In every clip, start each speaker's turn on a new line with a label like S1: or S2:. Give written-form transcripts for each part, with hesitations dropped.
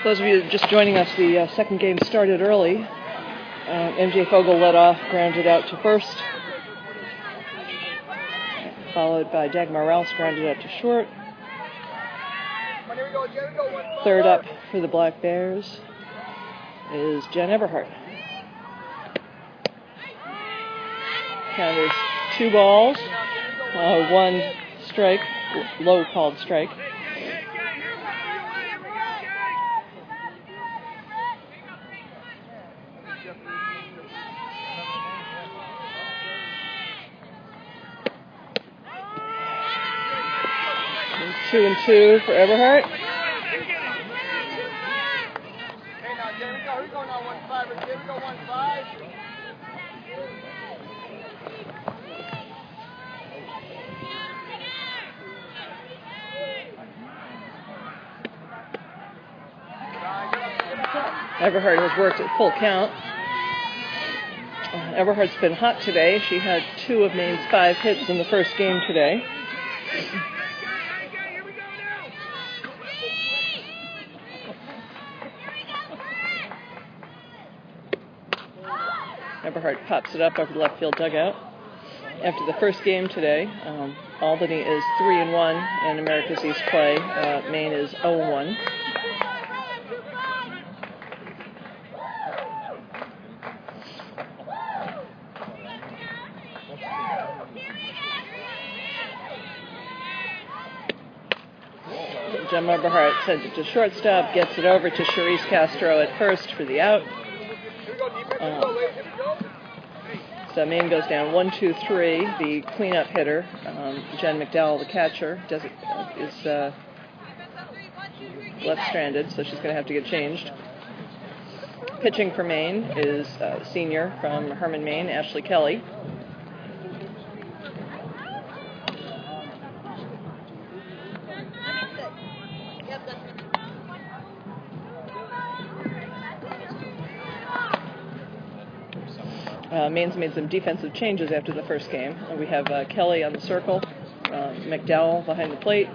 S1: Those of you just joining us, the second game started early. MJ Fogel led off, grounded out to first, followed by Dagmar Rouse, grounded out to short. Third up for the Black Bears is Jen Everhart. Count is 2 balls, 1 strike, low called strike. And 2-2 for Everhart. Everhart has worked at full count. Everhart's been hot today. She had 2 of Maine's 5 hits in the first game today. Everhart pops it up over the left field dugout. After the first game today, Albany is 3-1 in America's East play. Maine is 0-1. Jen Everhart sends it to shortstop, gets it over to Charisse Castro at first for the out. So Maine goes down 1-2-3. The cleanup hitter, Jen McDowell, the catcher, is left-stranded, so she's going to have to get changed. Pitching for Maine is senior from Herman, Maine, Ashley Kelly. Maine's made some defensive changes after the first game. We have Kelly on the circle, McDowell behind the plate,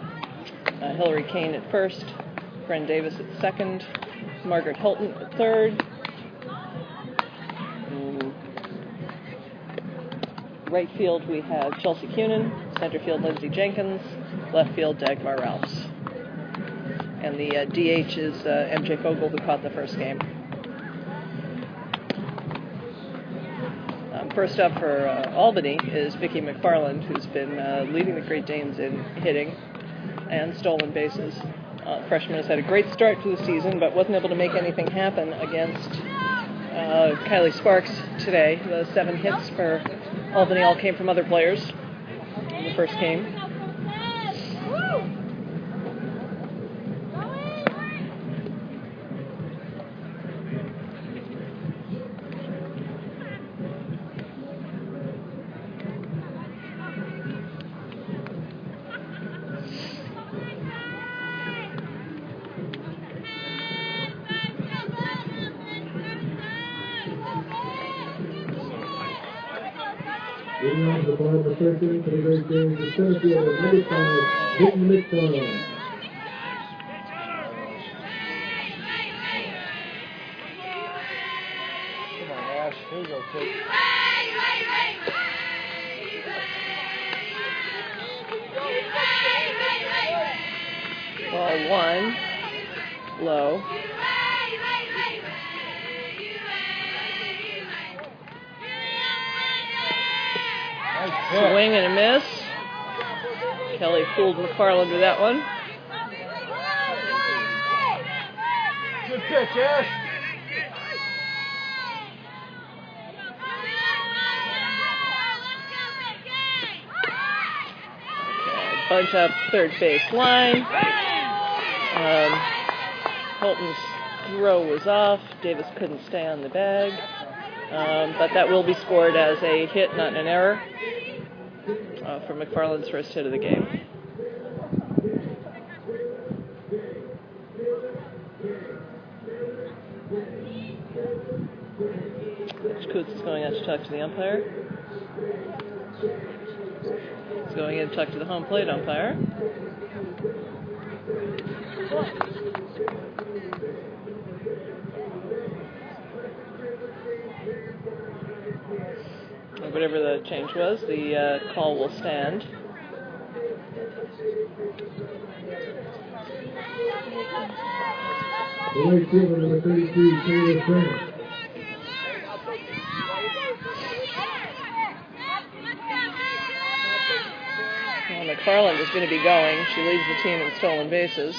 S1: Hillary Kane at first, Bren Davis at second, Margaret Hilton at third. Right field we have Chelsea Cunin, center field Lindsay Jenkins, left field Dagmar Rouse. And the DH is MJ Fogel, who caught the first game. First up for Albany is Vicki McFarland, who's been leading the Great Danes in hitting and stolen bases. Freshman has had a great start to the season, but wasn't able to make anything happen against Kylie Sparks today. The 7 hits for Albany all came from other players in the first game.
S2: Moving on to the bottom of the 13 for the Great Danes, the center fielder, number 5, Vicki McFarland.
S3: Come on, Ash. Here we go, kid.
S1: Ball 1, low. Swing and a miss. Kelly fooled McFarland with that one.
S3: Good pitch, Ash.
S1: Bunch up third base line. Holton's throw was off. Davis couldn't stay on the bag. But that will be scored as a hit, not an error, for McFarland's first hit of the game. Coach Coots is going out to talk to the umpire. He's going in to talk to the home plate umpire. whatever the change was, the call will stand.
S2: The right fielder, number 33, Taylor Frank.
S1: Well, McFarland is going to be going. She leads the team in stolen bases.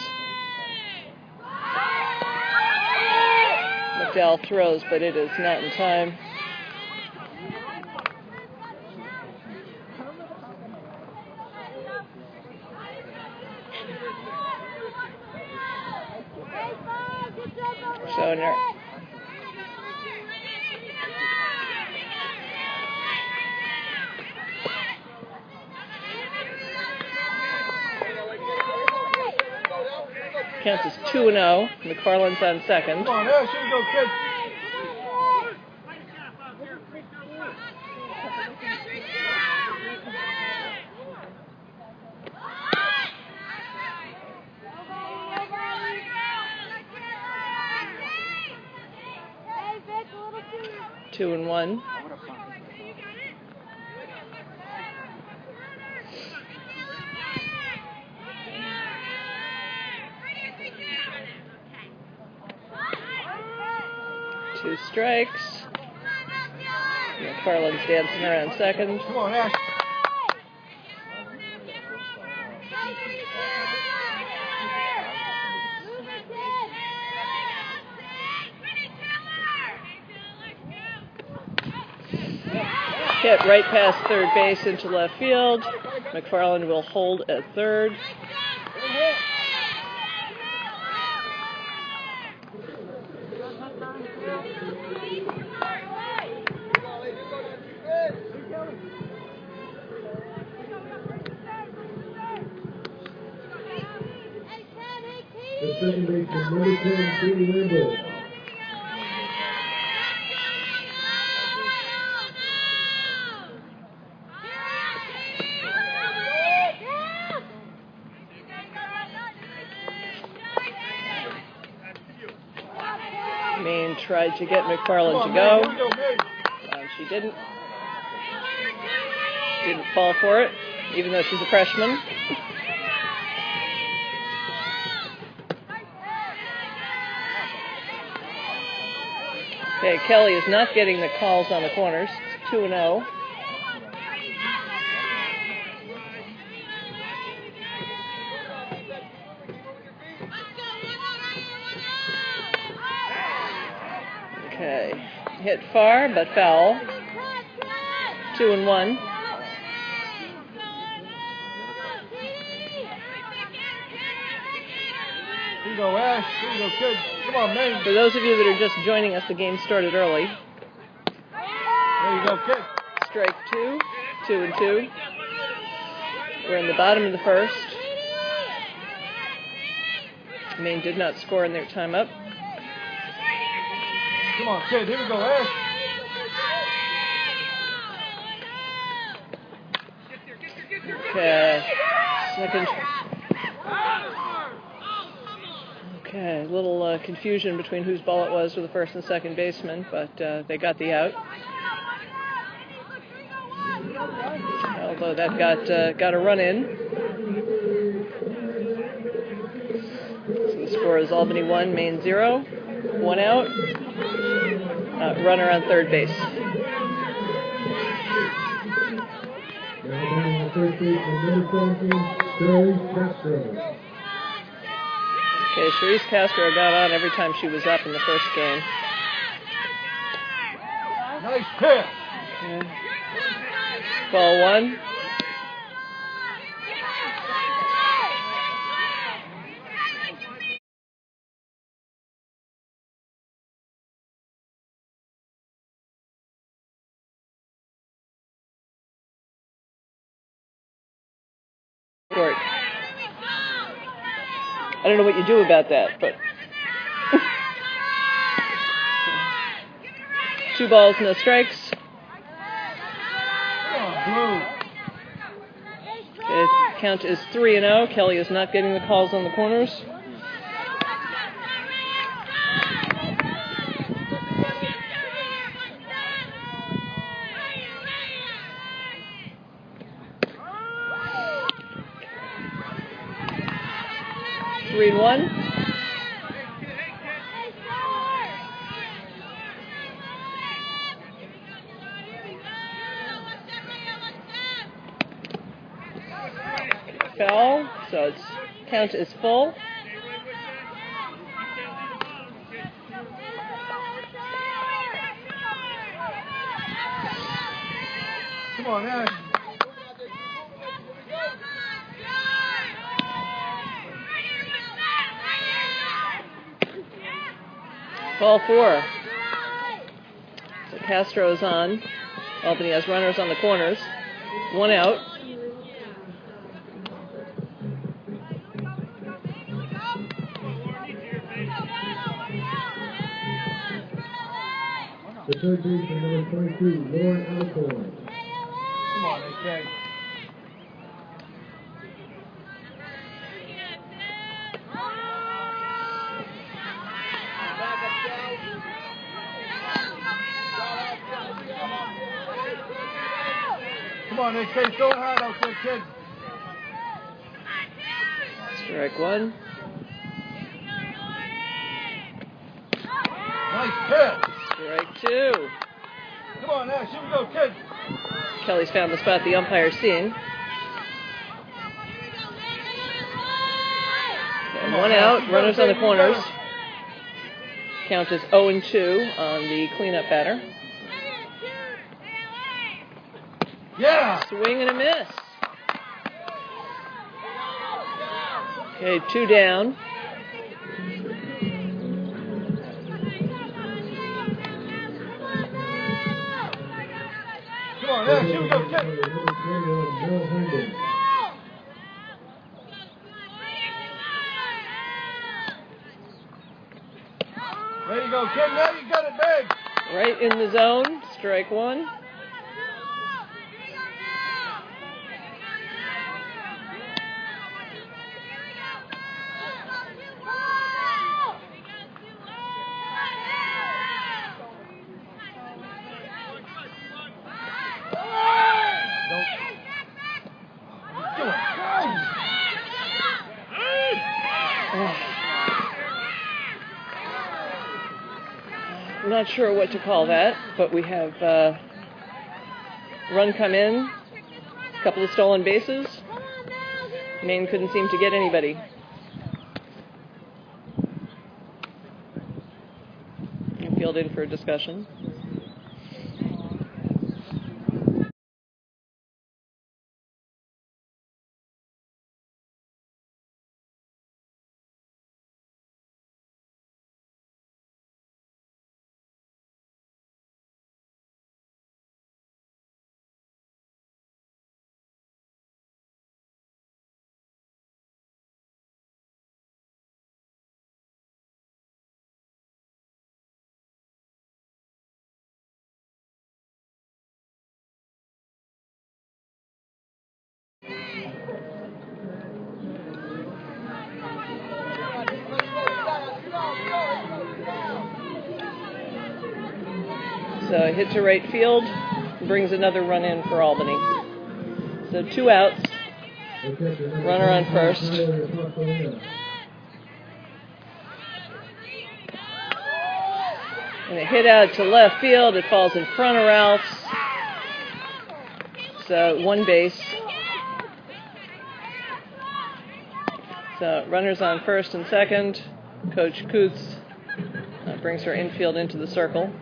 S1: McDowell throws, but it is not in time. So counts as 2-0. McFarland's on second.
S3: Come on, Ash, here you go, kid.
S1: 2-1. Two strikes. McFarland's dancing around second.
S3: Come on, Ash.
S1: Hit right past third base into left field. McFarland will hold at third.
S2: The second baseman, number 10, Katie Lambo.
S1: Maine tried to get McFarland to go. She didn't. Didn't fall for it, even though she's a freshman. Okay, Kelly is not getting the calls on the corners. It's 2-0. Okay, hit far but foul. 2-1.
S3: Here you go, Ash. Here you go, kid. Come on, man.
S1: For those of you that are just joining us, the game started early.
S3: There you go, kid.
S1: Strike 2, 2-2. We're in the bottom of the first. Maine did not score in their time up.
S3: Come on, kid. Here we go, Ash.
S1: Okay, second. Okay, a little confusion between whose ball it was for the first and second baseman, but they got the out. Although that got a run in. So the score is Albany 1, Maine 0. 1 out. Runner on third base.
S2: Now down on first baseman, number 17, Charisse Castro.
S1: Okay, Charisse Castro got on every time she was up in the first game.
S3: Nice pitch.
S1: Okay. Ball 1. Short. I don't know what you do about that, but 2 balls, no strikes. The count is 3-0. Kelly is not getting the calls on the corners. 3-1. Foul, so its count is full.
S3: Come on, Ash.
S1: Ball 4. So Castro is on. Albany has runners on the corners. 1 out.
S2: The third baseman, number 22, Lauren Alcorn.
S3: Come on, AK. Come on, AK, throw it hard out there, kid.
S1: Strike 1.
S3: Nice pitch.
S1: Strike 2.
S3: Come on, Ash, here we go, kid.
S1: Kelly's found the spot the umpire's seeing. And 1 out, runners on the corners. Count is 0-2 on the cleanup batter.
S3: Yeah.
S1: Swing and a miss. Okay, 2 down.
S3: Come on, Ash, here we go, kid. There you go, kid. Now you got it big.
S1: Right in the zone. Strike 1. I'm not sure what to call that, but we have run come in, a couple of stolen bases. Maine couldn't seem to get anybody. Field in for a discussion. So a hit to right field brings another run in for Albany. So 2 outs. Runner on first. And a hit out to left field. It falls in front of Ralph's. So 1 base. So runners on first and second. Coach Coots brings her infield into the circle.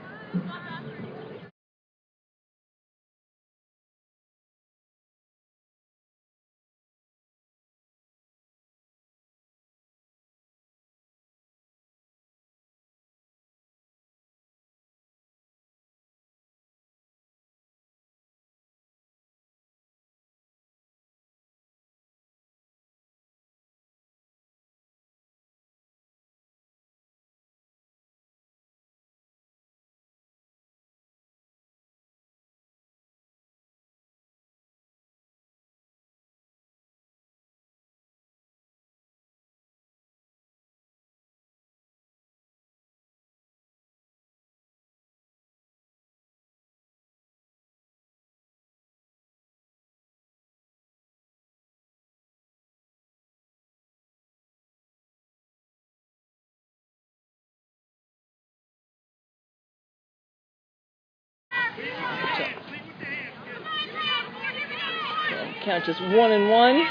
S1: Count is 1-1.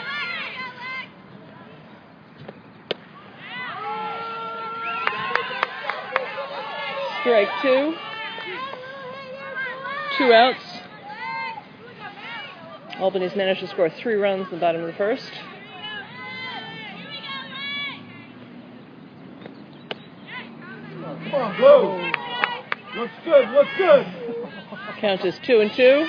S1: Strike 2. 2 outs. Albany's managed to score 3 runs in the bottom of the first.
S3: Come on, Blue. Looks good, looks good.
S1: Count is 2-2.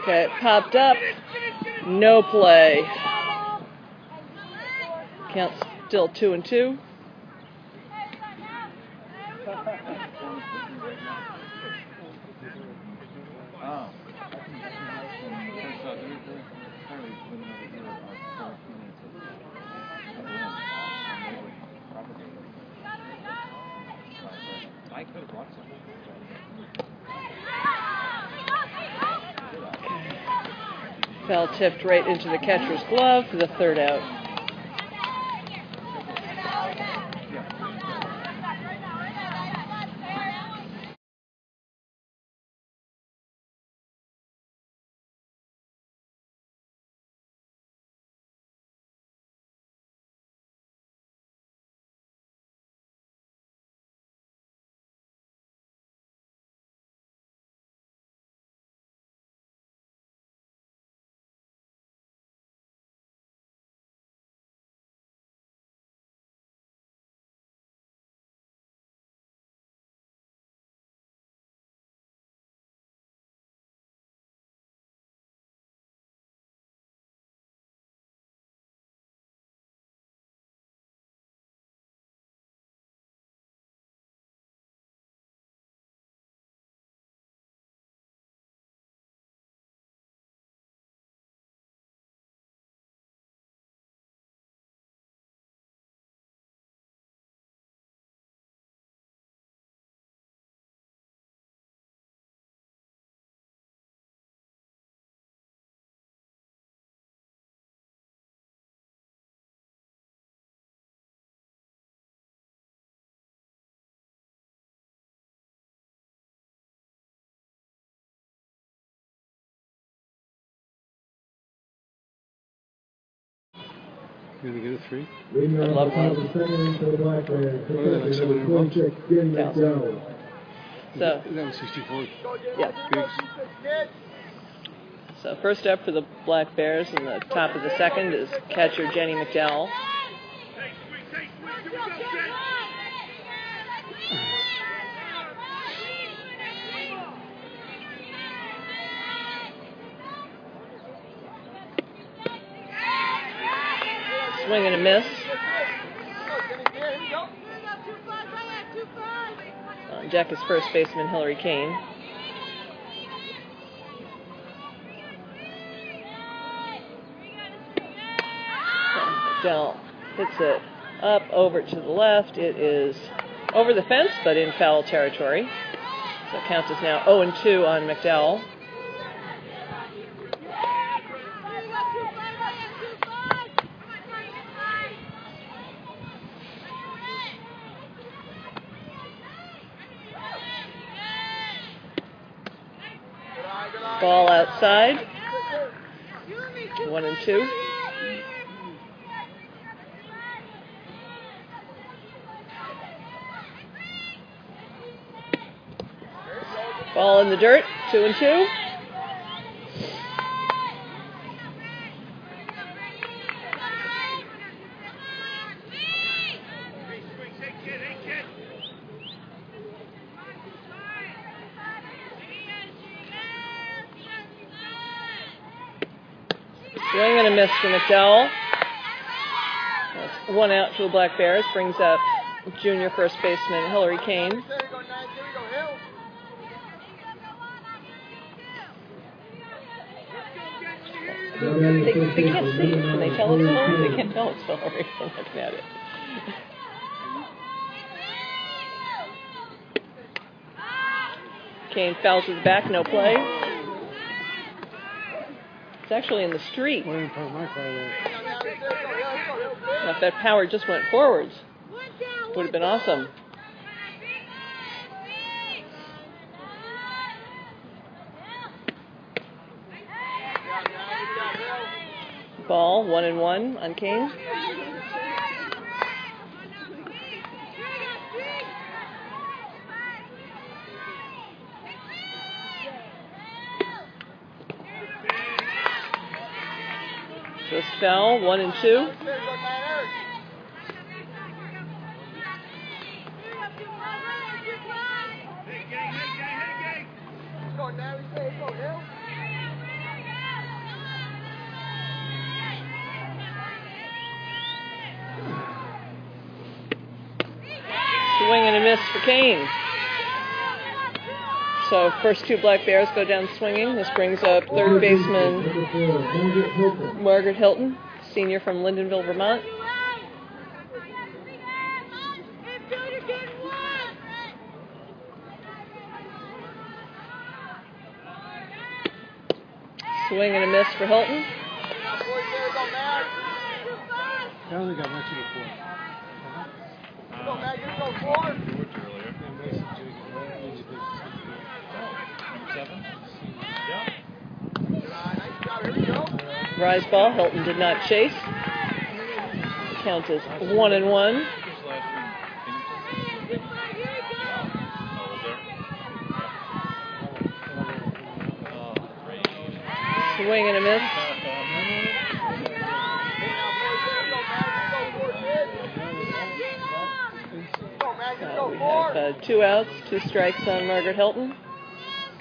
S1: Okay, it popped up. No play. Count still 2-2.
S4: I could have brought some.
S1: Foul tipped right into the catcher's glove for the 3rd out.
S5: You gonna get a 3?
S2: Leading
S1: I'd
S2: off
S1: love
S2: the top
S1: one.
S2: of the second for the Black Bears.
S5: What is that, like 700 bucks?
S2: 26, Jim McDowell.
S1: So,
S5: That was 64.
S1: yeah.
S5: Bigs.
S1: So first up for the Black Bears in the top of the second is catcher Jenny McDowell. Swing and a miss. On deck is first baseman Hillary Kane. McDowell hits it up over to the left. It is over the fence, but in foul territory. So count is now 0-2 on McDowell. Ball outside. 1-2. Ball in the dirt. 2-2. Swing and a miss for McDowell. That's 1 out for the Black Bears. Brings up junior first baseman Hillary Kane. They can't see. Can they tell it's Hillary? They can't tell it's Hillary from looking at it. Kane fouls to the back, no play. It's actually in the street.
S5: Well, I didn't park my car there.
S1: Now, if that power just went forwards, would have been awesome. Ball, 1-1 on Kane. Just fell, 1-2. Swing and a miss for Kane. So first two Black Bears go down swinging. This brings up third baseman Margaret Hilton, senior from Lyndonville, Vermont. Swing and a miss for Hilton.
S5: I only got much of the four.
S1: Rise ball, Hilton did not chase. Count is 1-1. Swing and a miss. We have 2 outs, 2 strikes on Margaret Hilton.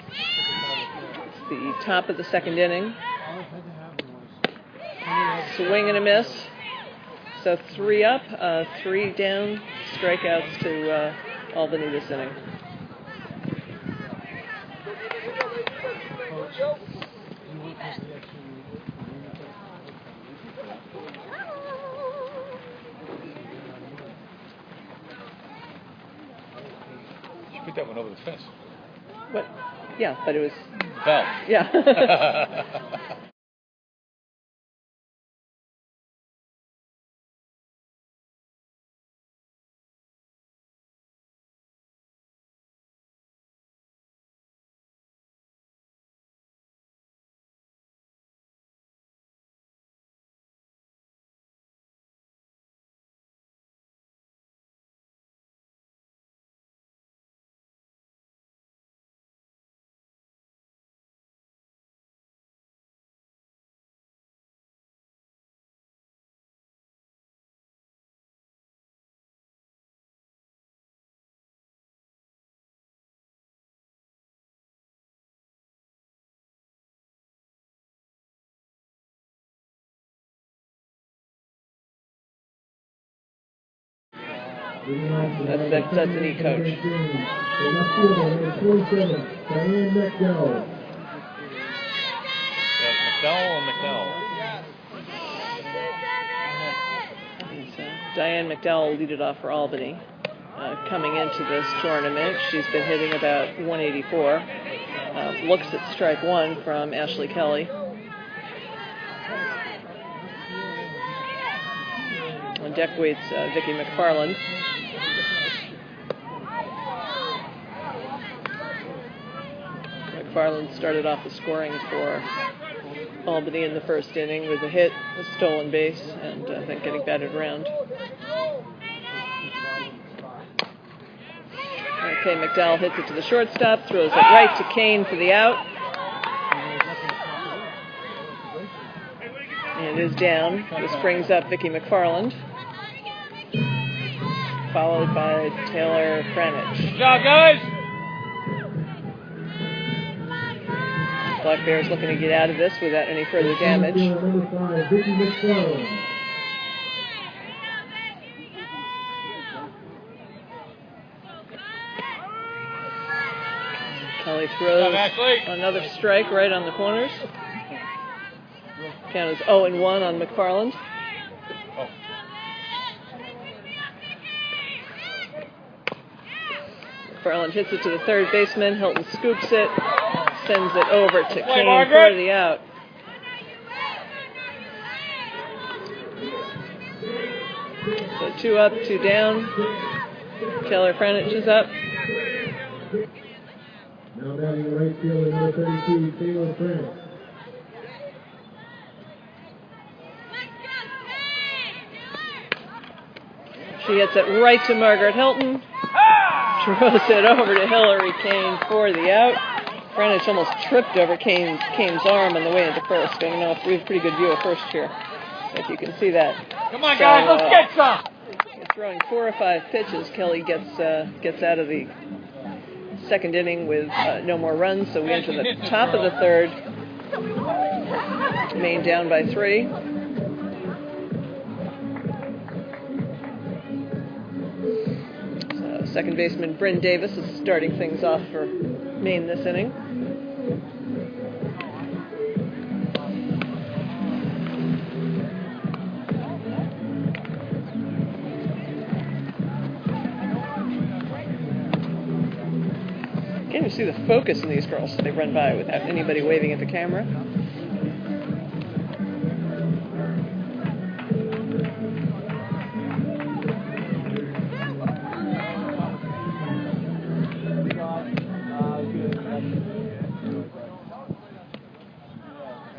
S1: It's the top of the second inning. Swing and a miss. So 3 up, 3 down, strikeouts to Albany this inning.
S3: Put that one over the fence.
S1: What? Yeah, but it was...
S3: Foul.
S1: Yeah. That's a neat coach. Diane McDowell will lead it off for Albany. Coming into this tournament, she's been hitting about 184. Looks at strike 1 from Ashley Kelly. On deck waits Vicki McFarland. McFarland started off the scoring for Albany in the first inning with a hit, a stolen base, and then getting batted around. Okay, McDowell hits it to the shortstop, throws it right to Kane for the out. And it is down. This brings up Vicki McFarland, followed by Taylor Franich.
S3: Good job, guys!
S1: Black Bears looking to get out of this without any further damage. Kelly throws another strike right on the corners. Count is 0-1 on McFarland. McFarland hits it to the third baseman. Hilton scoops it, sends it over to Kane for the out. So 2 up, 2 down. Taylor Frenich is up.
S2: Now batting the right fielder, number 32, Taylor French.
S1: She hits it right to Margaret Hilton. Throws it over to Hillary Kane for the out. Frenich almost tripped over Kane's arm on the way into first. I don't know if we have a pretty good view of first here, if you can see that.
S3: Come on, guys, let's get some.
S1: Throwing 4 or 5 pitches, Kelly gets out of the second inning with no more runs, so we enter the top of the third. Maine down by 3. So second baseman Bryn Davis is starting things off for Maine this inning. Can you see the focus in these girls as they run by without anybody waving at the camera?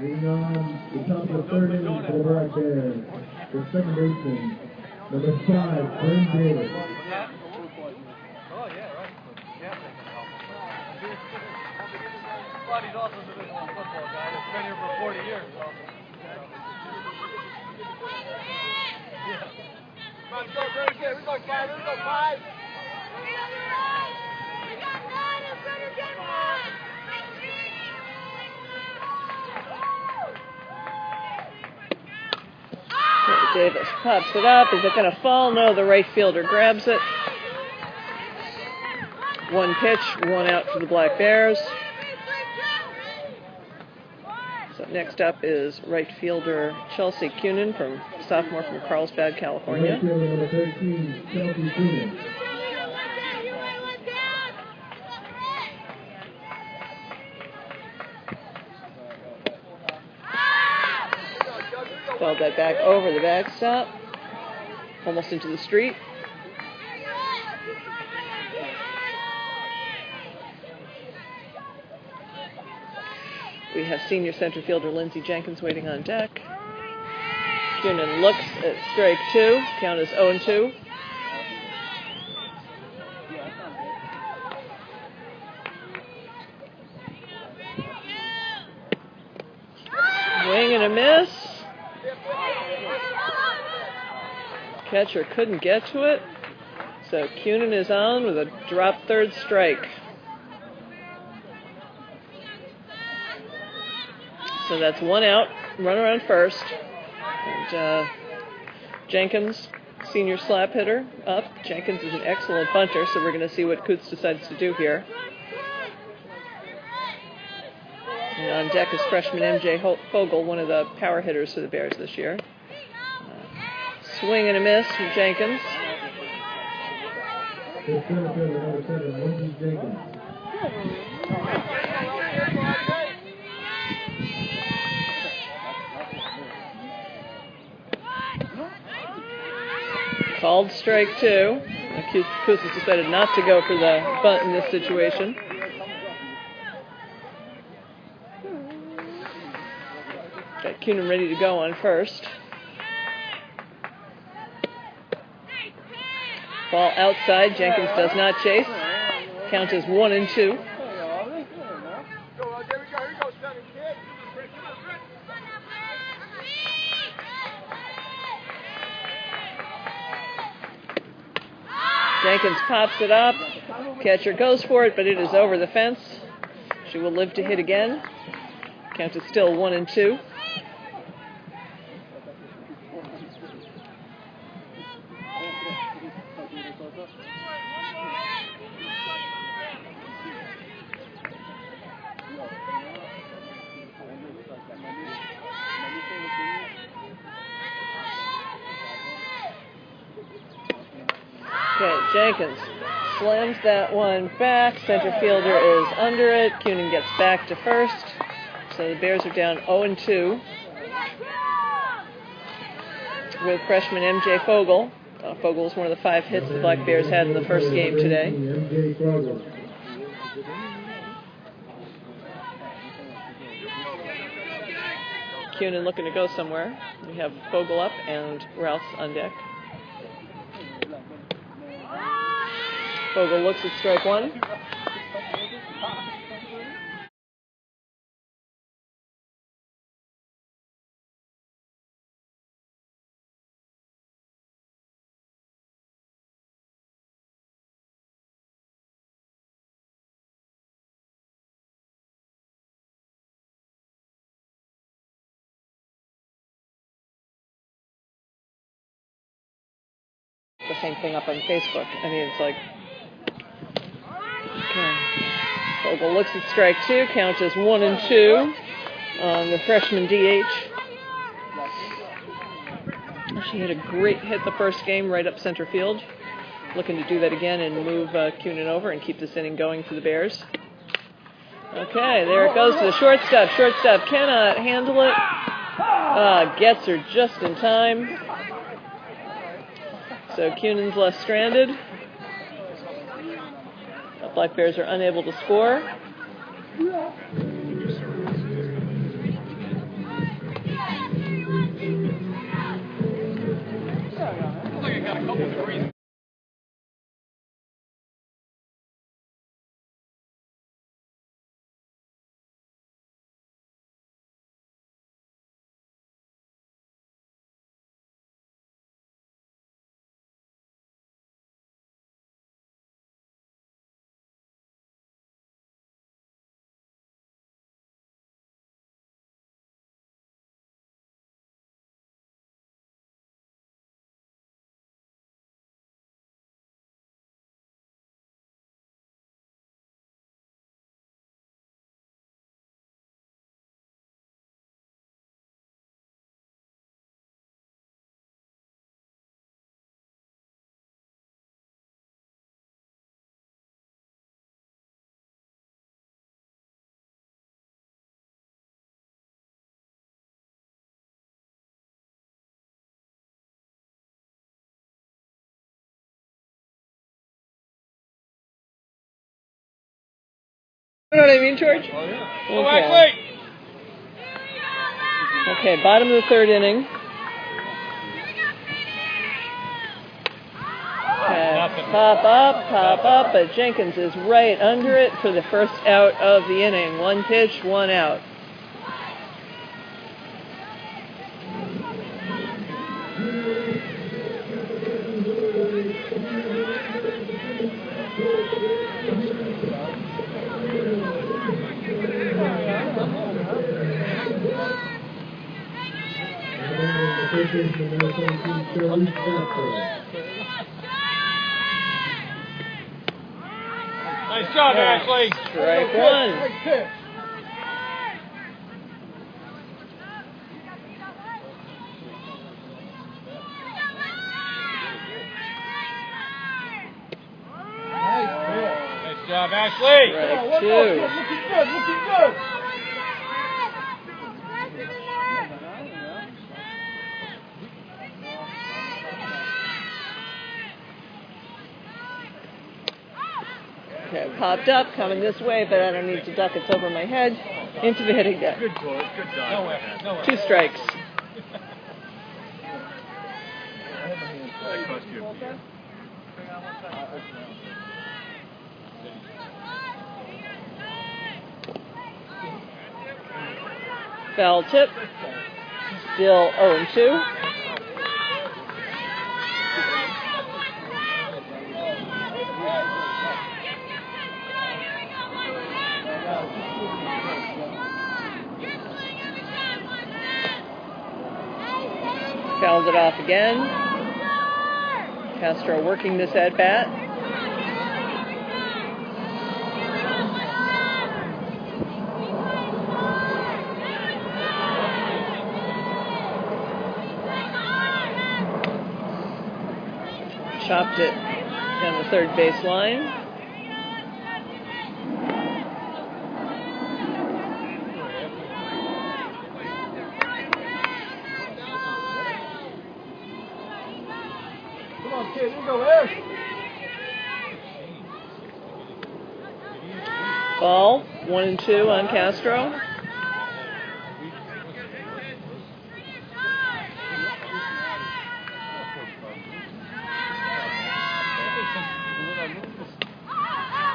S2: Moving on, the top of the third inning for the Black Bears. The second baseman, number 5, Bryn Davis.
S3: He's also a Division I football guy. He's been here for 40 years. So. Yeah. Come on, go, very good. We go 5. We go 5.
S1: Davis pops it up. Is it going to fall? No, the right fielder grabs it. 1 pitch, 1 out for the Black Bears. So next up is right fielder Chelsea Kunin, sophomore from Carlsbad, California.
S2: Right fielder number 13, Chelsea Kunin.
S1: Fouled that back over the backstop, almost into the street. We have senior center fielder Lindsey Jenkins waiting on deck. Kunin looks at strike 2. Count is 0-2. Swing and a miss. Catcher couldn't get to it. So Kunin is on with a drop third strike. So that's 1 out, run around first. And Jenkins, senior slap hitter, up. Jenkins is an excellent bunter, so we're going to see what Coots decides to do here. And on deck is freshman MJ Fogel, one of the power hitters for the Bears this year. Swing and a miss from Jenkins.
S2: The center fielder, number 7, Lindsey Jenkins.
S1: Called strike 2. Coots has decided not to go for the bunt in this situation. Got Kunin ready to go on first. Ball outside. Jenkins does not chase. Count is 1-2. Jenkins pops it up. Catcher goes for it, but it is over the fence. She will live to hit again. Count is still 1-2. Okay, Jenkins slams that one back. Center fielder is under it. Kunin gets back to first. So the Bears are down 0-2 with freshman MJ Fogel Fogel's one of the 5 hits the Black Bears had in the first game today. Kunin looking to go somewhere. We have Fogel up and Rouse on deck. Fogel looks at strike 1. The same thing up on Facebook. I mean, it's like, okay. Fogel looks at strike 2, count as 1-2 on the freshman DH. She had a great hit the first game right up center field. Looking to do that again and move Kunin over and keep this inning going for the Bears. Okay, there it goes to the shortstop. Shortstop cannot handle it. Gets her just in time. So Kunin's left stranded. The Black Bears are unable to score. You know what I mean, George?
S3: Oh, yeah.
S1: Okay. Okay, bottom of the 3rd inning. Okay, pop up, but Jenkins is right under it for the first out of the inning. 1 pitch, 1 out.
S3: Nice job, Ashley.
S1: Strike 1.
S3: Nice job, Ashley.
S1: Strike 2.
S3: Looking good, looking good.
S1: Okay, popped up, coming this way, but I don't need to duck. It's over my head. Into the hitting deck.
S3: Good George, good job. No effort, no effort.
S1: 2 strikes.
S3: That cost you a beer.
S1: Foul tip. Still 0-2. Fouled it off again. Castro working this at bat. Chopped it down the 3rd base line. Ball, 1-2 on Castro.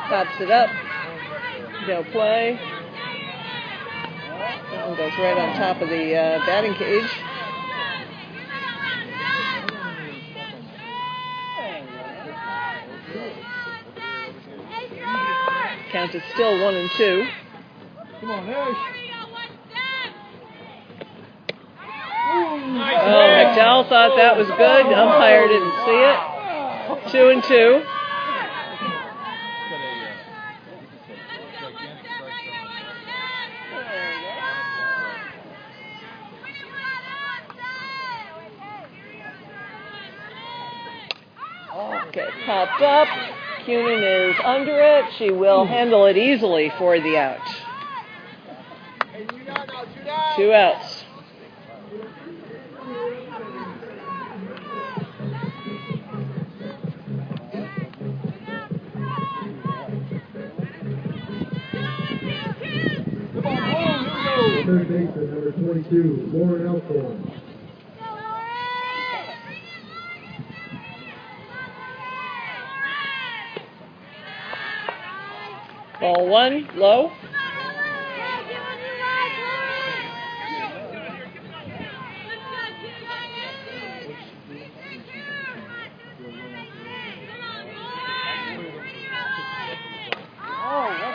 S1: Pops it up. No play. That one goes right on top of the batting cage. Count is still 1-2.
S3: Come on, Ash.
S1: Oh, McDowell thought that was good. Umpire didn't see it. 2-2. Okay, popped up. Cunin is under it. She will handle it easily for the out. 2 outs.
S2: Third baseman, number 22, Lauren Alcorn.
S1: Ball 1, low.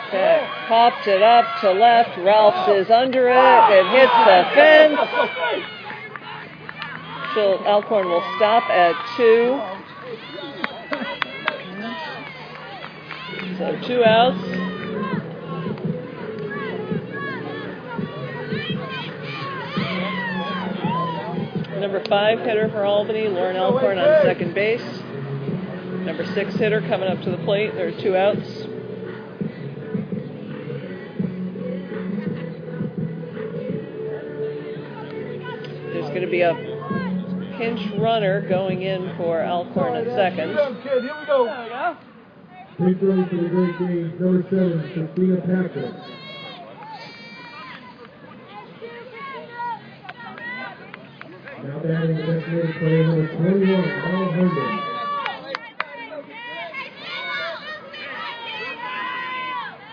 S1: Okay, popped it up to left. Ralphs is under it. It hits the fence. Alcorn will stop at 2. So 2 outs. Number 5 hitter for Albany, Lauren Alcorn on second base. Number 6 hitter coming up to the plate. There are 2 outs. There's going to be a pinch runner going in for Alcorn at second.
S3: Here we go.
S2: Big throw for the Great Danes, number 7, Christina Patrick. Now batting the designated player, number 21, Paul Herndon.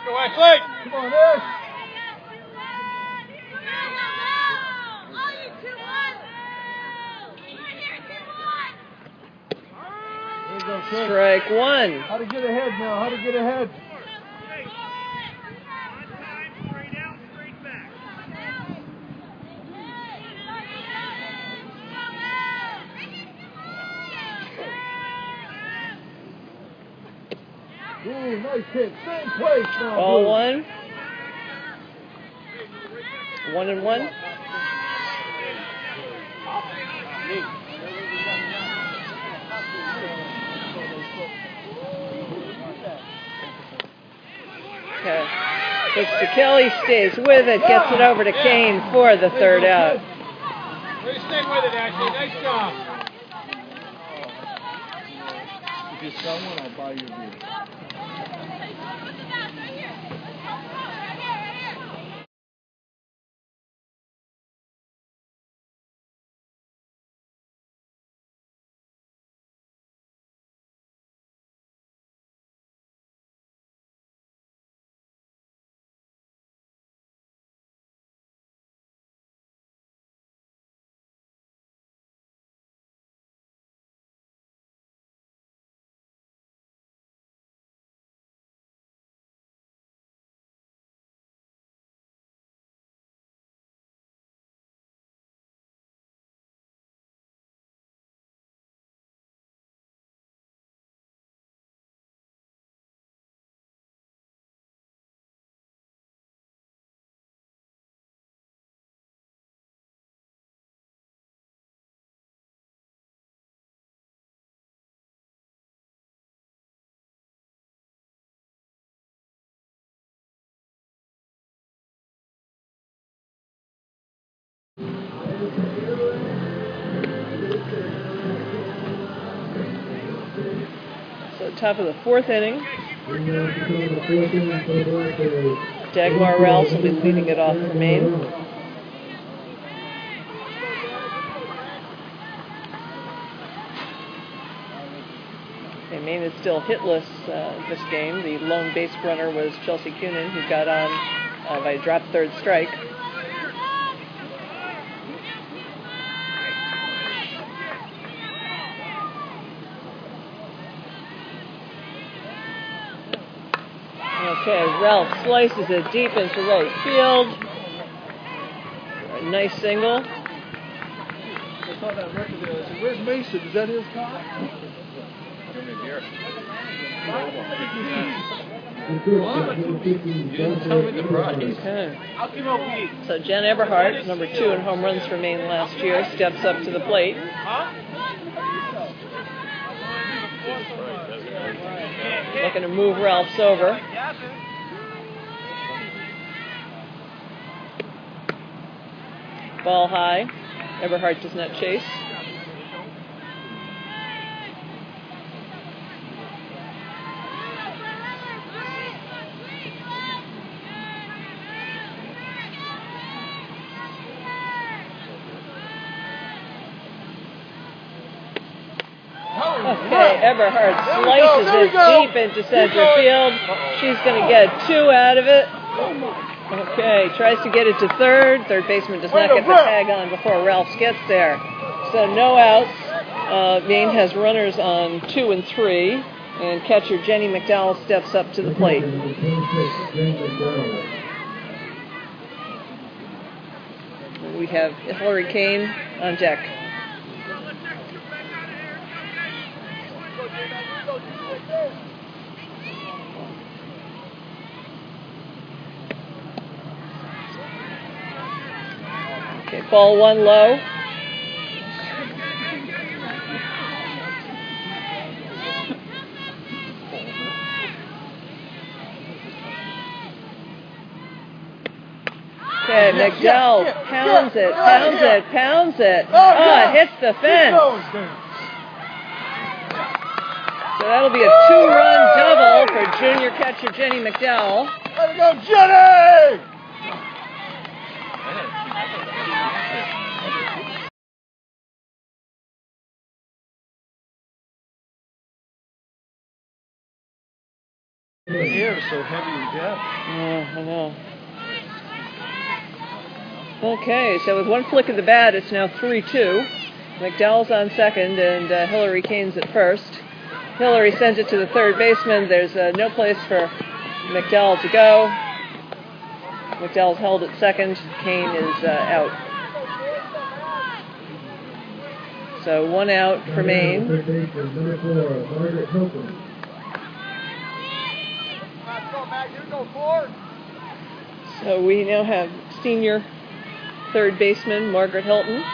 S3: Go Ashley. Come on, Ash.
S1: Strike 1.
S3: How to get ahead now? How to get ahead? Ooh, nice hit. Same place now.
S1: Ball 1. 1-1. Okay. Looks to Kelly, stays with it, gets it over to Kane for the third out.
S3: Way to stay with it, Ashley. Nice job. If you sell one, I'll buy you a beer.
S1: So top of the 4th inning. Dagmar Rouse will be leading it off for Maine. Okay, Maine is still hitless this game. The lone base runner was Chelsea Cunin, who got on by a drop third strike. Okay, Ralph slices it deep into right field. A nice single.
S3: I saw that record there. I said, where's Mason? Is that his car?
S1: Okay. So Jen Eberhardt, number 2 in home runs for Maine last year, steps up to the plate. Looking to move Ralphs over. Ball high. Eberhardt does not chase. Okay, Eberhardt slices it deep into center field. She's going to get 2 out of it. Okay, tries to get it to third. Third baseman does not get the tag on before Ralphs gets there. So no outs. Maine has runners on 2 and 3. And catcher Jenny McDowell steps up to the plate. We have Hillary Kane on deck. Okay, ball 1 low. Okay, McDowell pounds it. Oh, it hits the fence. So that'll be a 2-run double for junior catcher Jenny McDowell.
S3: Let it go, Jenny! The air is so heavy and dead.
S1: I know. Okay, so with one flick of the bat, it's now 3-2. McDowell's on second, and Hillary Kane's at first. Hillary sends it to the third baseman. There's no place for McDowell to go. McDowell's held at second. Kane is out. So 1 out for Maine. So we now have senior third baseman Margaret Hilton.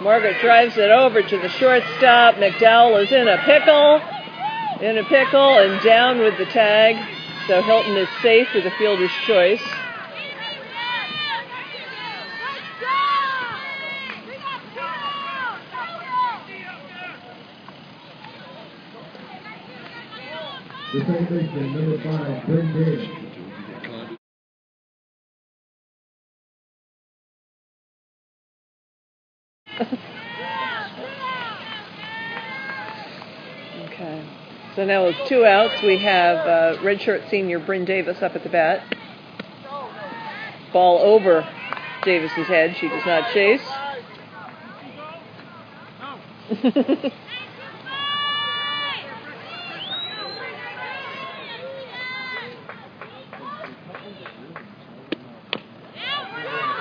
S1: Margaret drives it over to the shortstop. McDowell is in a pickle, and down with the tag. So Hilton is safe with the fielder's choice.
S2: The second baseman, number 5, Bryn Davis.
S1: Okay. So now with 2 outs, we have redshirt senior Bryn Davis up at the bat. Ball over Davis's head. She does not chase.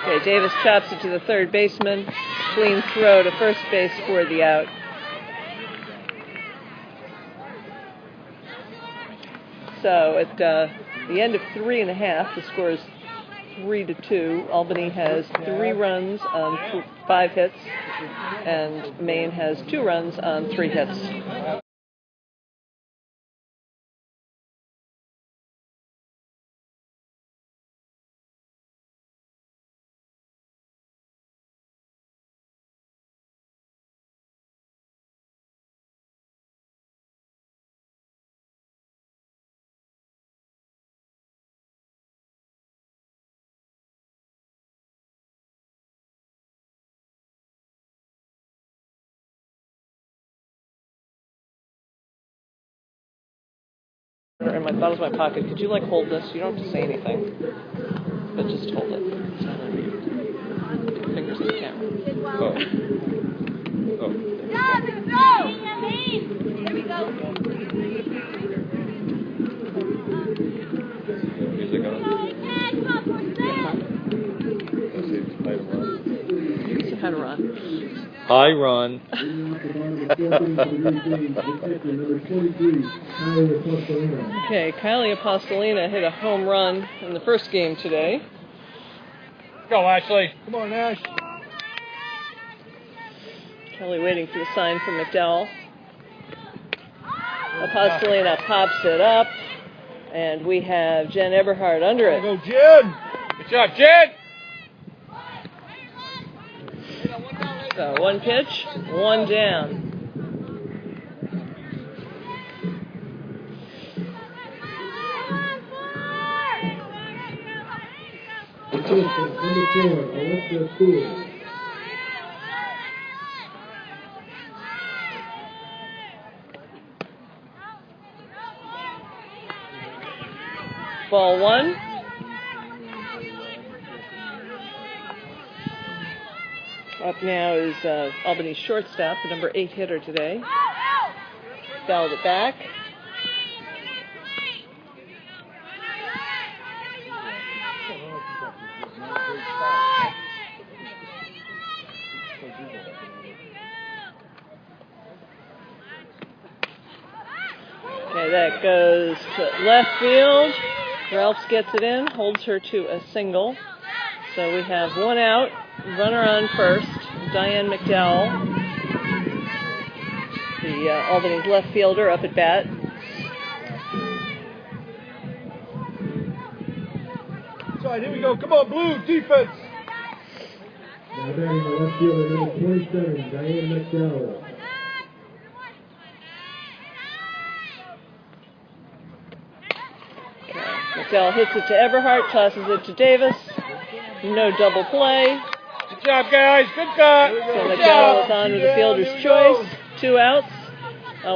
S1: Okay, Davis chops it to the third baseman. Clean throw to first base for the out. So at the end of 3.5, the score is 3-2. Albany has 3 runs on 5 hits, and Maine has 2 runs on 3 hits. in my bottom of my pocket. Could you like hold this? You don't have to say anything, but just hold it. Stick your fingers in the camera.
S4: Oh. Oh.
S3: Here we go.
S4: Music on. Let's see. Play to run.
S1: Say hi to Ron.
S4: Hi, Ron.
S1: Okay, Kylie Apostolina hit a home run in the first game today.
S4: Go, Ashley.
S3: Come on, Ash.
S1: Kelly waiting for the sign from McDowell. Apostolina pops it up, and we have Jen Eberhard under it.
S3: Go, Jen.
S4: Good job, Jen.
S1: So one pitch, one down.
S2: Number 4, Alexa Stewart.
S1: Ball one. Up now is Albany's shortstop, the number 8 hitter today. Fouled it back. Okay, that goes to left field. Ralphs gets it in, holds her to a single. So we have one out, runner on first, Diane McDowell, the Albany's left fielder up at bat.
S3: Side, here we go. Come on, Blue, defense.
S2: Now batting the left fielder, number 27, Diane McDowell.
S1: McDowell hits it to Eberhart, tosses it to Davis. No double play.
S4: Good job, guys. Good cut.
S1: So McDowell is on with the fielder's choice. 2 outs.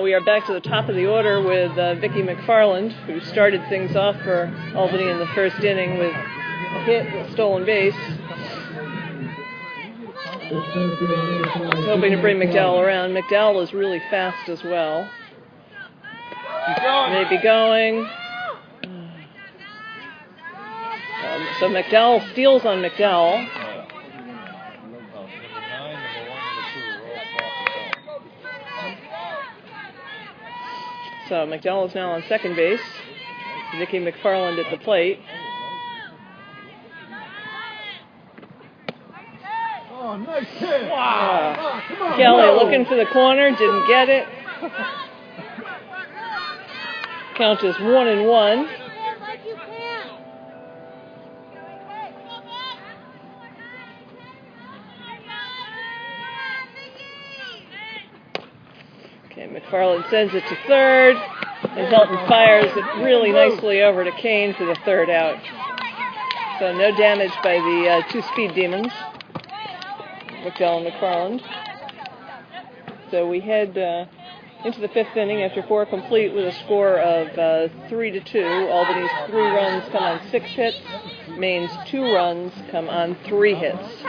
S1: We are back to the top of the order with Vicki McFarland, who started things off for Albany in the first inning with a hit, a stolen base. Hoping to bring McDowell around. McDowell is really fast as well. Maybe going. So McDowell steals on McDowell. So McDowell is now on second base. Vicki McFarland at the plate.
S3: Oh, nice hit.
S4: Wow.
S3: Come on,
S1: Kelly
S3: go.
S1: looking for the corner, didn't get it. Count is 1-1. Okay, McFarland sends it to third, and Helton fires it really nicely over to Kane for the third out. So no damage by the 2 speed demons, McDowell and McFarland. So we head into the 5th inning after 4 complete with a score of 3-2. Albany's 3 runs come on 6 hits. Maine's 2 runs come on 3 hits.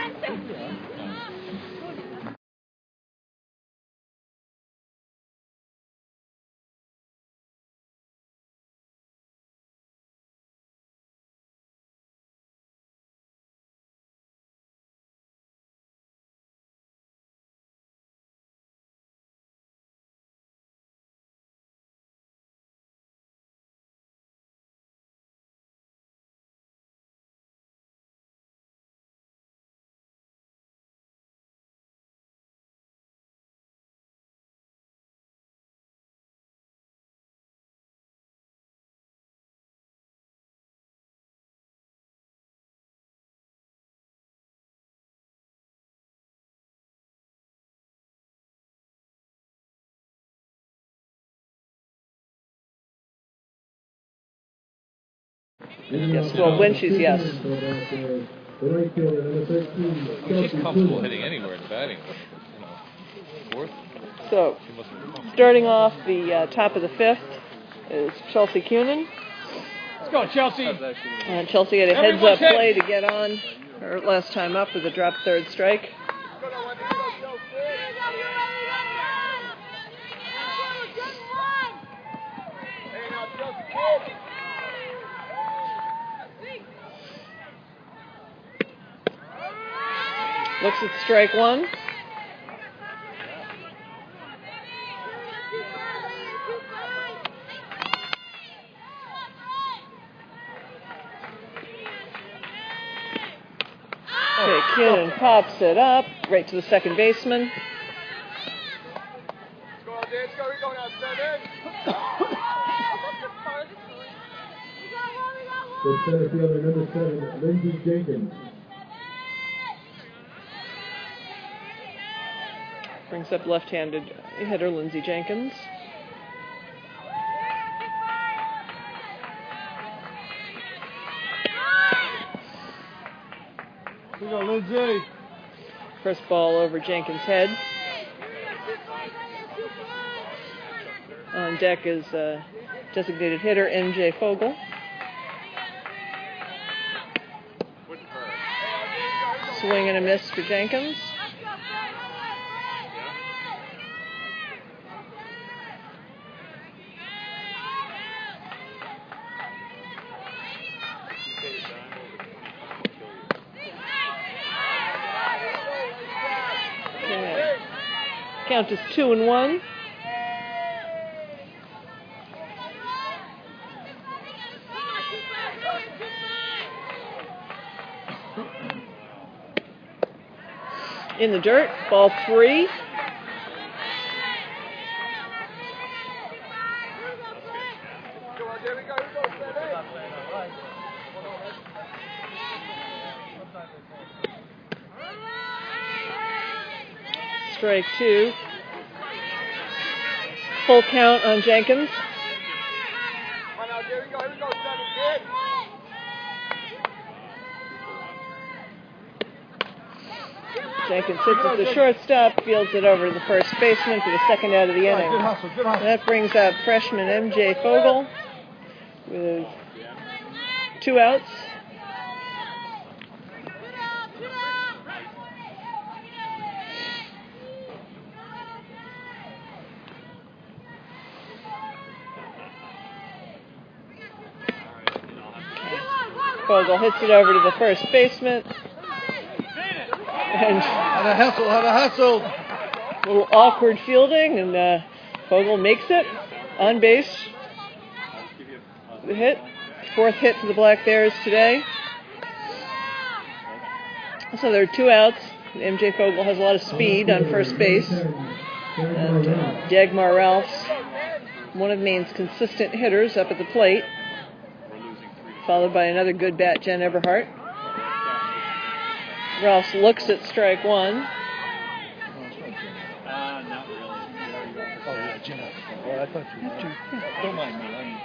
S1: Yes, well, when she's yes.
S4: She's comfortable hitting anywhere and batting. Fourth.
S1: So, starting off the top of the 5th, is Chelsea Cunin.
S4: Let's go, Chelsea.
S1: And Chelsea had a heads-up play to get on her last time up with a drop third strike. Looks at strike one. Okay, Cunin pops it up right to the second baseman.
S3: Let's go, we're going out 7.
S2: The center fielder, number 7, Lindsey Jenkins.
S1: Brings up left-handed hitter Lindsey Jenkins.
S5: Here we go, Lindsay.
S1: First ball over Jenkins' head. On deck is designated hitter MJ Fogel. Swing and a miss for Jenkins. Okay. Count is 2-1. In the dirt, ball 3. Strike 2. Full count on Jenkins. Jenkins sits at the shortstop, fields it over to the first baseman for the second out of the inning.
S5: Good hustle, good hustle.
S1: That brings up freshman MJ Fogel with 2 outs. Fogel hits it over to the first baseman. And
S5: Had a hustle.
S1: a little awkward fielding, and Fogel makes it on base. The hit. 4th hit for the Black Bears today. So there are 2 outs. MJ Fogel has a lot of speed on first base. And Dagmar Ralphs, one of Maine's consistent hitters up at the plate. Followed by another good bat, Jen Eberhardt. Ralphs looks at strike 1.
S4: Not really.
S5: Oh, yeah, Jim. Well, I thought you were.
S4: Don't mind me.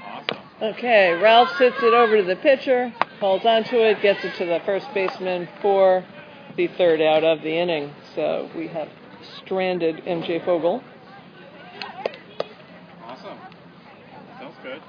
S4: Awesome.
S1: Okay, Ralphs hits it over to the pitcher, holds onto it, gets it to the first baseman for the 3rd out of the inning. So we have stranded MJ Fogel.
S4: Awesome. Sounds good.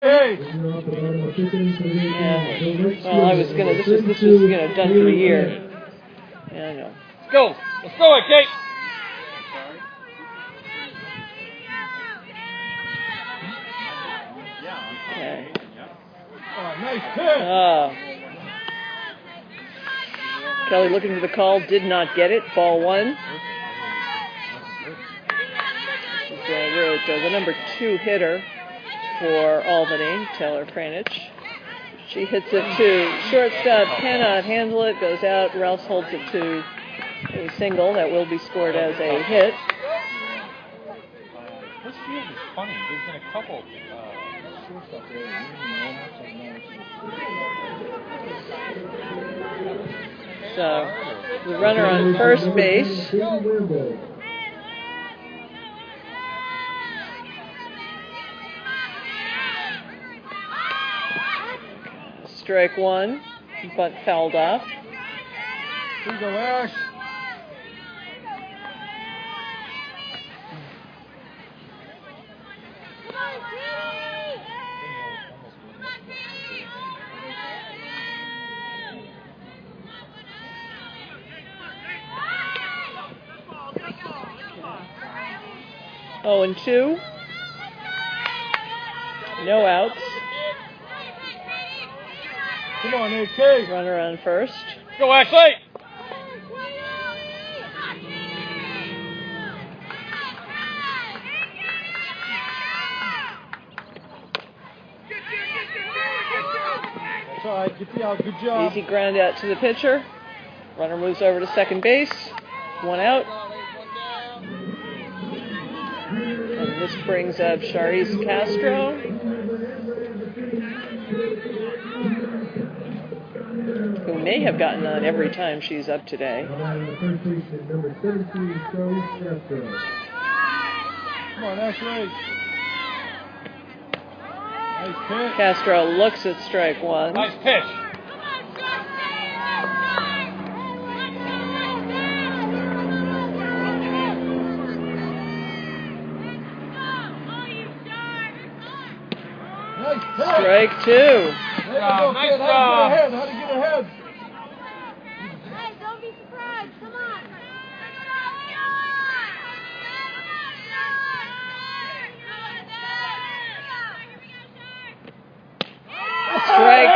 S4: Hey!
S1: Yeah. Well, I was gonna. This was done for the year. Yeah, I know.
S4: Let's go! Let's go, Kate!
S1: Okay.
S4: Oh, nice pitch!
S1: Kelly looking for the call, did not get it. Ball 1. The number 2 hitter for Albany, Taylor Franich. She hits it to shortstop, cannot handle it, goes out. Rouse holds it to a single that will be scored as a hit.
S4: This field is funny. There's been a couple.
S1: So, the runner on first base. Strike 1, but fouled off.
S4: Here you go, Ash.
S1: Oh, and 2. No outs.
S4: Come on, AK.
S1: Runner on first.
S4: Go, Ashley. That's all right. Get the out. Good job.
S1: Easy ground out to the pitcher. Runner moves over to second base. 1 out. And this brings up Charisse Castro, who may have gotten on every time she's up today.
S2: Number 17, Charisse Castro.
S4: Come on, Ashley. Nice pitch.
S1: Castro looks at strike 1.
S4: Nice pitch.
S1: Strike 2.
S4: Nice job. Nice job.
S3: How to get ahead? Hey, don't be surprised. Come on.
S1: Strike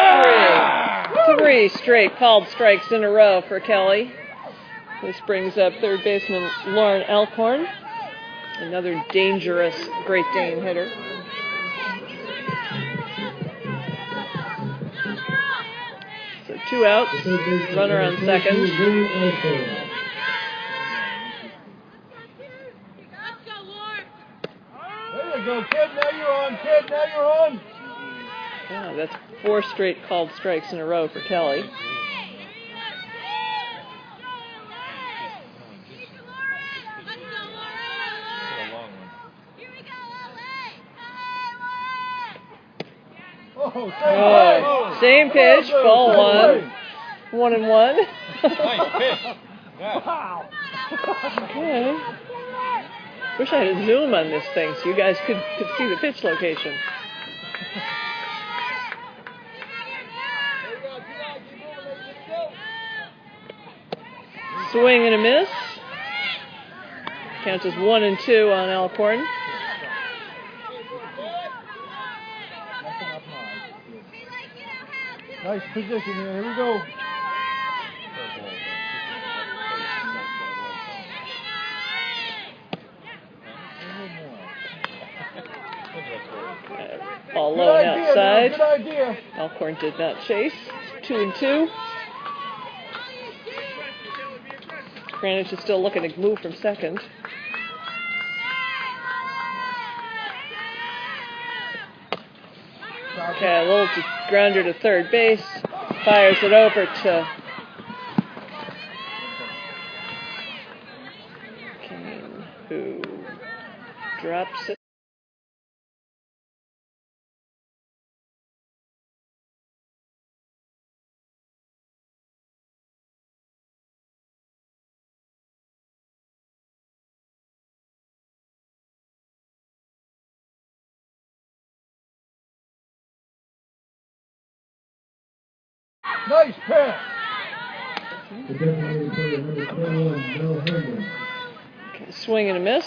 S1: 3. 3 straight called strikes in a row for Kelly. This brings up third baseman Lauren Elkhorn, another dangerous Great Dane hitter. So 2 outs, runner on second.
S3: Let's go, Lauren.
S4: There you go, kid. Now you're on, kid. Now you're on.
S1: Wow, that's 4 straight called strikes in a row for Kelly.
S4: Oh,
S1: same pitch, ball 1. 1-1.
S4: Nice pitch. Yeah.
S3: Wow.
S1: Okay. Wish I had a zoom on this thing so you guys could see the pitch location. Swing and a miss. Counts as 1-2 on Elkhorn.
S4: Nice position here. Here we go.
S1: Ball low and outside.
S4: Good idea.
S1: Elkhorn did not chase. 2-2. Franich is still looking to move from second. Okay, a little grounder to third base. Fires it over to Kane, who drops it.
S4: Nice pass.
S2: The designated player number 21, Mel Herman.
S1: Okay, swing and a miss.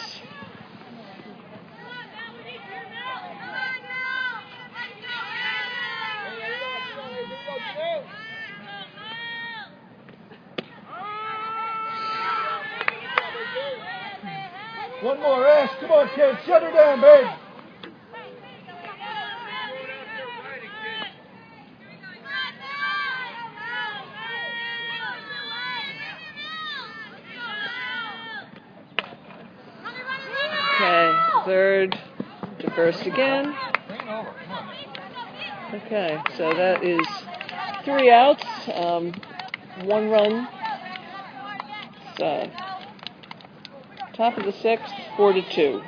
S4: One more, Ash. Come on, kid. Shut her down, babe.
S1: Okay, third to first again. Okay, so that is 3 outs, 1 run. It's, top of the 6th, 4-2.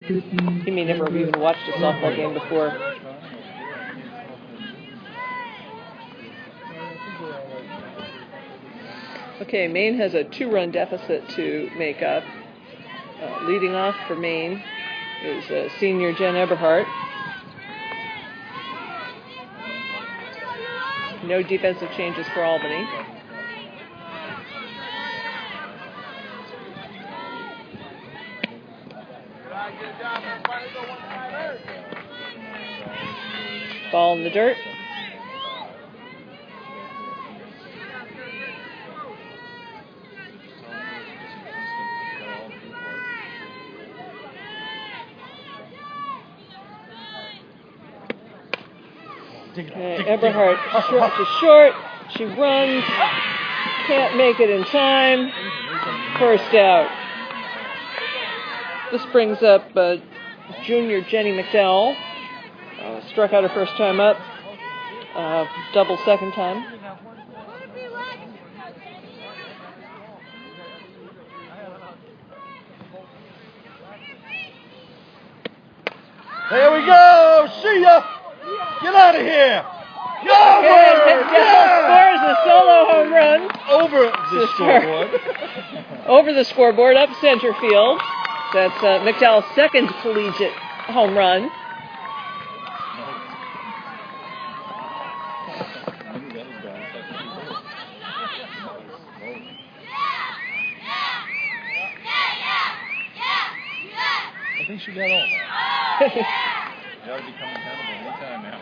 S1: He may never have even watched a softball game before. Okay, Maine has a 2-run deficit to make up. Leading off for Maine is senior Jen Eberhardt. No defensive changes for Albany. Ball in the dirt. Okay, Eberhardt short to short. She runs. Can't make it in time. First out. This brings up junior Jenny McDowell. Struck out her first time up. Double second time.
S4: There we go. See ya. Get out of here.
S1: McDowell scores a solo home run.
S4: Over the scoreboard.
S1: Over the scoreboard, up center field. That's McDowell's second collegiate home run.
S5: I think she got all that. You ought to become accountable anytime now.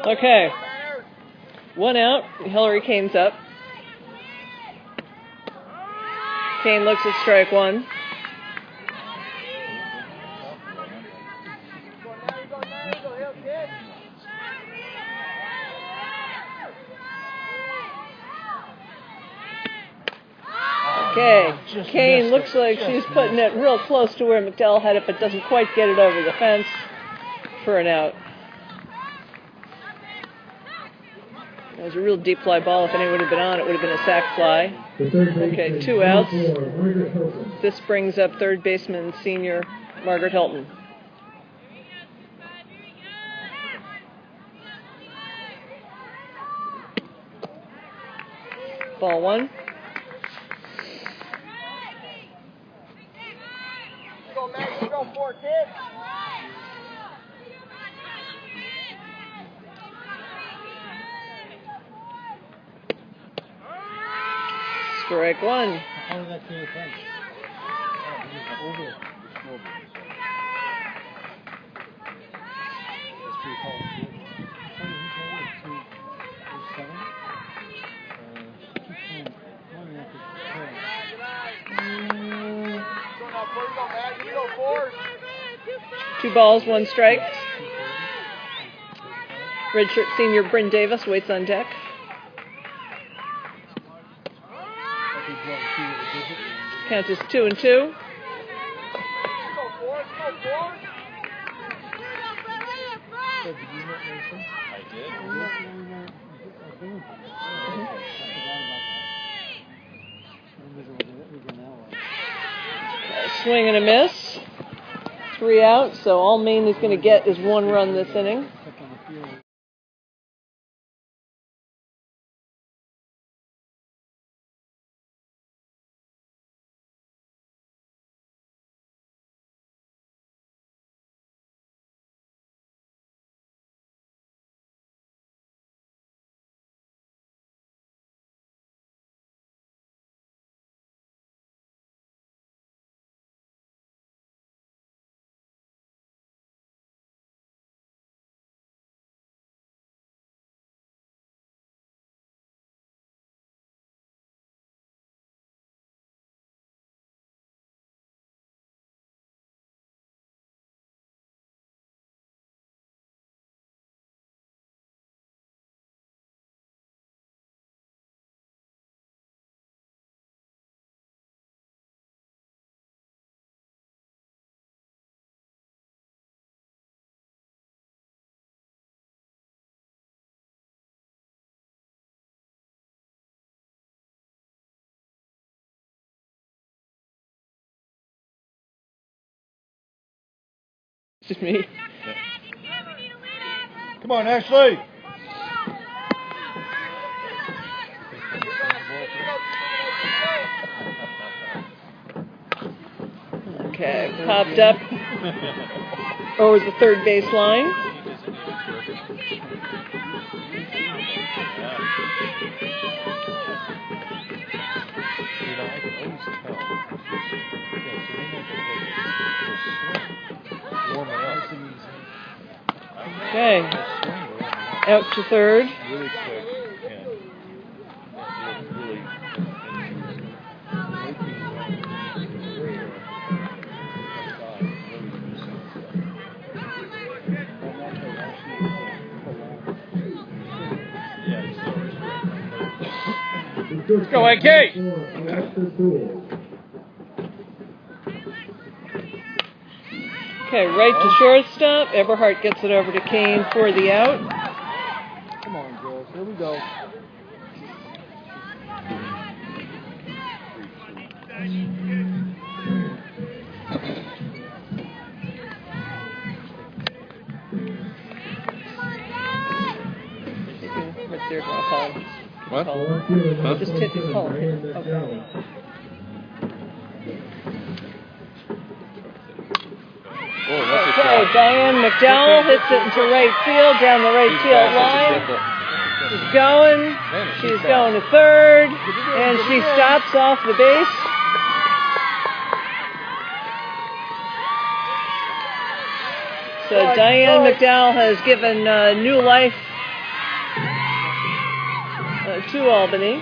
S1: Okay. 1 out. Hillary Kane's up. Kane looks at strike 1. Okay, Kane looks like she's putting it real close to where McDowell had it, but doesn't quite get it over the fence for an out. It was a real deep fly ball. If anyone would have been on, it would have been a sac fly. Okay, 2 outs. This brings up third baseman senior Margaret Hilton. Ball 1.
S3: Go, Max, go for it, kid.
S1: Strike 1.
S4: How did that came from? Over. That's pretty cool.
S3: Go, Max, go for it.
S1: 2 balls, 1 strike. Redshirt senior Bryn Davis waits on deck. Count is 2-2.
S3: Go for it,
S5: I did.
S1: Swing and a miss. 3 out, so all Maine is going to get is 1 run this inning. Just me.
S4: Come on, Ashley.
S1: Okay, popped up over the third base line. Okay, out to third.
S5: Really quick and really
S4: Let's go, AK.
S1: Okay, right to shortstop. Eberhardt gets it over to Kane for the out.
S4: Come on, girls. Here we go.
S1: What's there? I'll call him.
S5: What?
S1: Call him.
S5: Huh?
S1: Just hit the call. Okay.
S5: Oh, that's a
S1: Okay,
S5: shot.
S1: Diane McDowell hits it into right field, down the right field line. She's going. She's going to third, and she stops off the base. So Diane McDowell has given new life to Albany.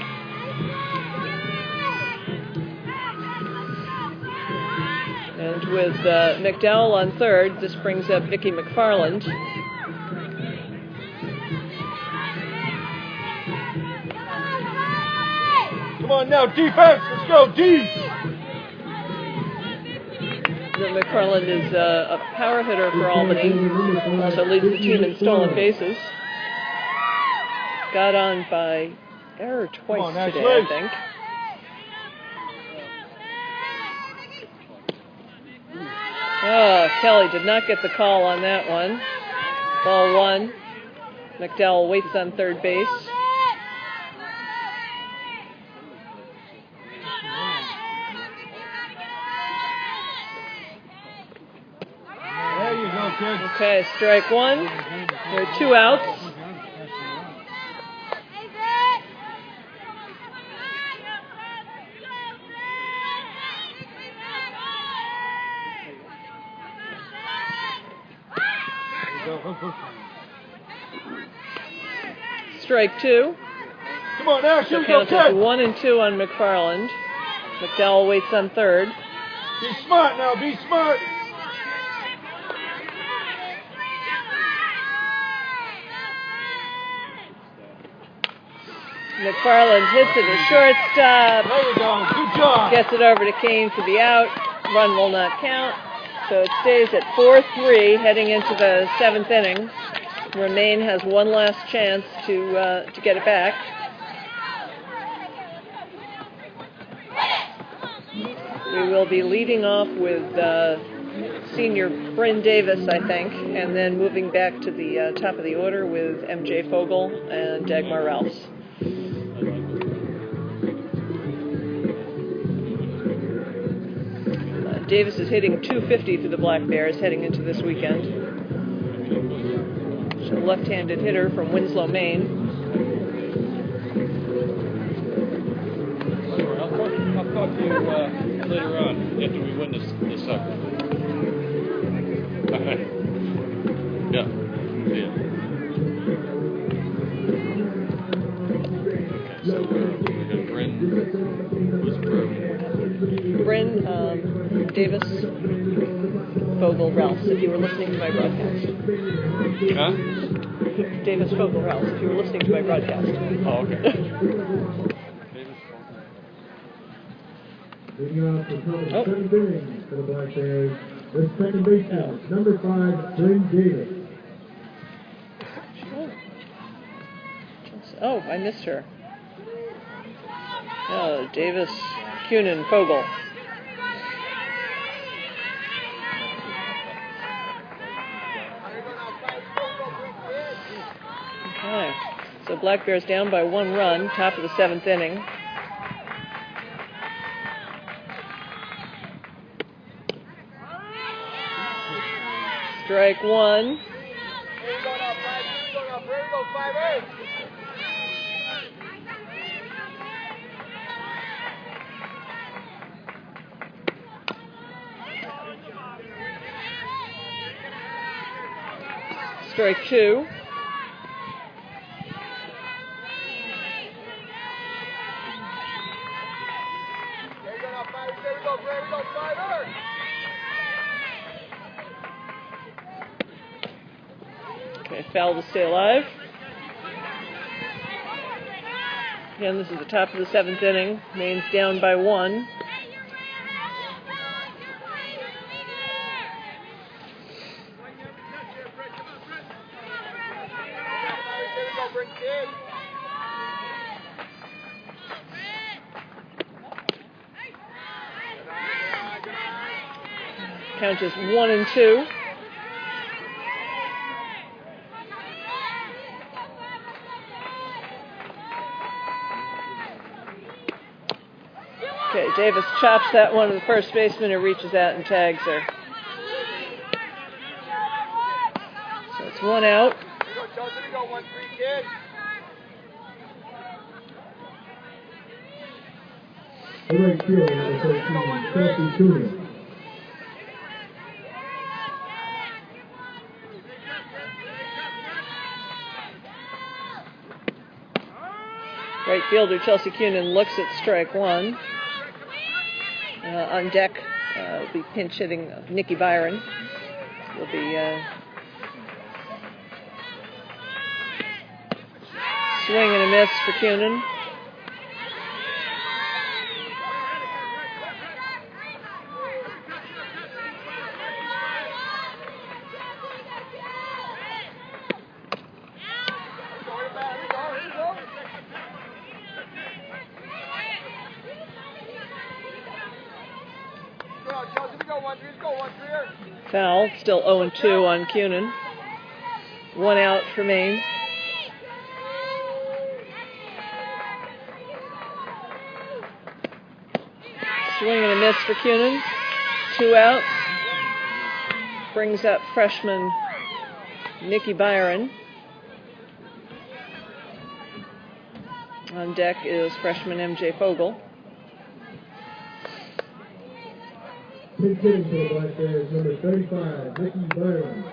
S1: And with McDowell on third, this brings up Vicki McFarland.
S4: Come on now, defense. Let's go, D.
S1: McFarland is a power hitter for Albany. Also leads the team in stolen bases. got on by error twice
S4: on,
S1: today,
S4: Ashley.
S1: I think. Oh, Kelly did not get the call on that one. Ball one. McDowell waits on third base.
S4: There you go, kid.
S1: Okay, strike one. There are 2 outs. Strike two.
S4: Come on, now,
S1: So
S4: here we go,
S1: count is
S4: kid.
S1: 1 and 2 on McFarland. McDowell waits on third.
S4: Be smart now, be smart.
S1: McFarland hits it to shortstop.
S4: There you go, good job.
S1: Gets it over to Kane for the out. Run will not count. So it stays at 4-3 heading into the 7th inning. Remain has one last chance to get it back. We will be leading off with senior Bryn Davis, I think, and then moving back to the top of the order with MJ Fogel and Dagmar Rouse. Davis is hitting .250 for the Black Bears heading into this weekend. She's a left-handed hitter from Winslow, Maine.
S5: I'll talk to you later on after we win this sucker. Yeah. See ya. Okay, so we got Bryn. Who's Bryn?
S1: Bryn, Davis, Fogel, Rouse, if you were listening to my broadcast.
S5: Huh?
S1: Davis, Fogel, Rouse, if you were listening to my broadcast.
S5: Oh, okay.
S2: Leading off the top of the 7th inning for the Black Bears, the second baseman, number 5, Bryn Davis.
S1: Oh, I missed her. Oh, Davis, Kunin, Fogel. Okay, so Black Bears down by 1 run, top of the 7th inning. Strike one. Strike two. Okay, foul to stay alive. Again, this is the top of the 7th inning. Maine's down by 1. Count is 1 and 2. Okay, Davis chops that one to the first baseman who reaches out and tags her. So it's 1 out.
S2: The right field, number 13, Chelsea Kunin.
S1: Right fielder Chelsea Kunin looks at strike one. On deck will be pinch hitting Nikki Byron. Will be swing and a miss for Kunin. Foul, still 0-2 on Cunin. 1 out for Maine. Swing and a miss for Cunin. 2 outs. Brings up freshman Nikki Byron. On deck is freshman MJ Fogel.
S2: Pinch hitting for the Black Bears, number 35, Nikki Byron.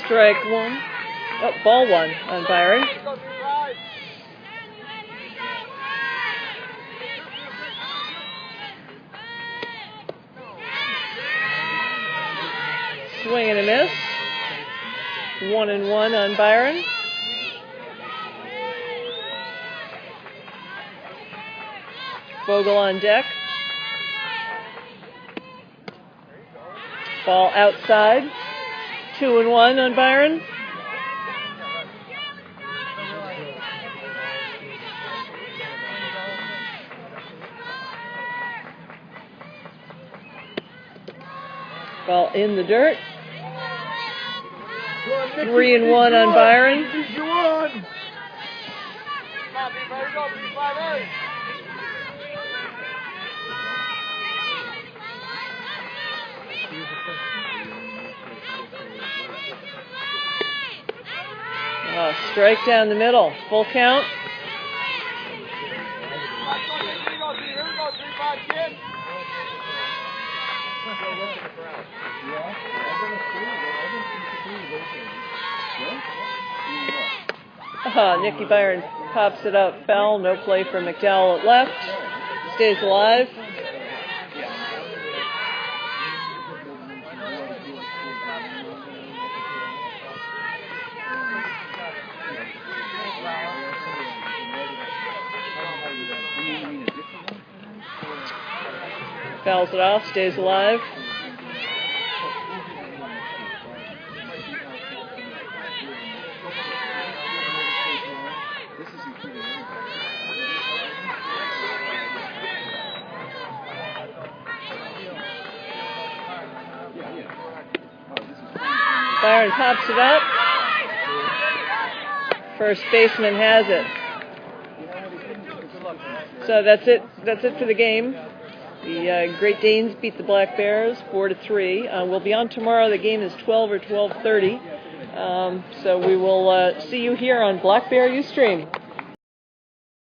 S1: Strike 1. Oh, ball 1 on Byron. Swing and a miss. 1-1 on Byron. Fogel on deck. Ball outside. 2-1 on Byron. Ball in the dirt. 3-1 on Byron. Strike down the middle. Full count. Nikki Byron pops it up. Foul. No play for McDowell at left. Stays alive. Fouls it off. Stays alive. Byron pops it up. First baseman has it. So that's it. That's it for the game. The Great Danes beat the Black Bears 4-3. We'll be on tomorrow. The game is 12 or 12:30. So we will see you here on Black Bear Ustream.